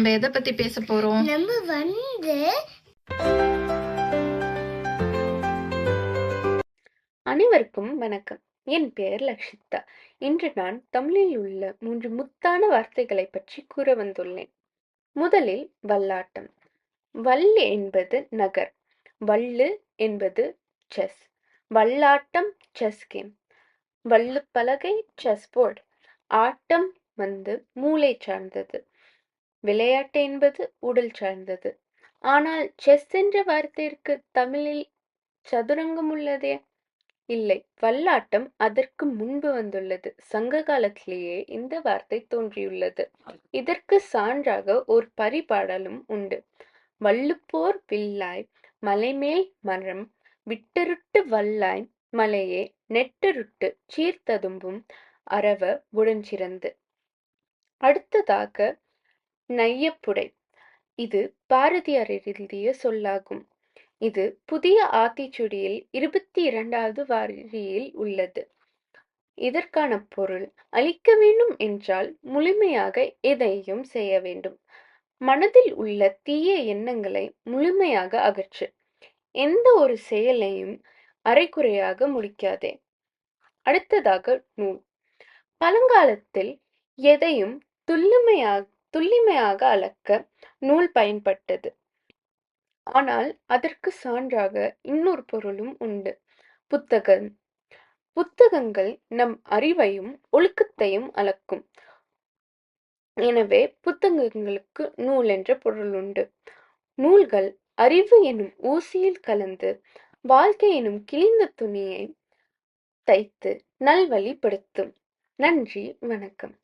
நம்ம எதை பத்தி பேச போறோம்? அனைவருக்கும் வணக்கம். என் பெயர் லக்ஷிதா. இன்று நான் தமிழில் உள்ள 3 முத்தான வார்த்தைகளை பற்றி கூற வந்துள்ளேன். முதலில் வல்லாட்டம். வள்ளு என்பது நகர், வள்ளு என்பது செஸ், வல்லாட்டம் செஸ் கேம், வள்ளு பலகை செஸ் போர்டு. ஆட்டம் மூளை சார்ந்தது, விளையாட்டு என்பது உடல் சார்ந்தது. ஆனால் செஸ் என்ற வார்த்தைக்கு தமிழில் சதுரங்கம் உள்ளதே. இல்லை, வல்லாட்டம் அதற்கு முன்பு வந்துள்ளது. சங்க காலத்திலேயே இந்த வார்த்தை தோன்றியுள்ளது. இதற்கு சான்றாக ஒரு பரிபாடலும் உண்டு. வள்ளுப்போர் வில்லாய் மலைமேல் மரம் விட்டருட்டு வல்லாய் மலையே நெட்டருட்டு சீர்ததும்பும் அரவ உடன்சிறந்து. அடுத்ததாக நையப்புடை. இது பாரதியார் எழுதிய சொல்லாகும். இது புதிய ஆத்திச்சூடியில் 22வது வரியில் உள்ளது. இதற்கான பொருள், அழிக்க வேண்டும் என்றால் முழுமையாக எதையும் செய்ய வேண்டும். மனதில் உள்ள தீய எண்ணங்களை முழுமையாக அகற்று. எந்த ஒரு செயலையும் அரைகுறையாக முடிக்காதே. அடுத்ததாக நூல். பழங்காலத்தில் எதையும் துல்லிமையாக அளக்க நூல் பயன்பட்டது. ஆனால் அதற்கு சான்றாக இன்னொரு பொருளும் உண்டு, புத்தகம். புத்தகங்கள் நம் அறிவையும் ஒழுக்கத்தையும் அளக்கும். எனவே புத்தகங்களுக்கு நூல் என்ற பொருள் உண்டு. நூல்கள் அறிவு எனும் ஊசியில் கலந்து வாழ்க்கை எனும் கிழிந்த துணியை தைத்து நல்வழிப்படுத்தும். நன்றி, வணக்கம்.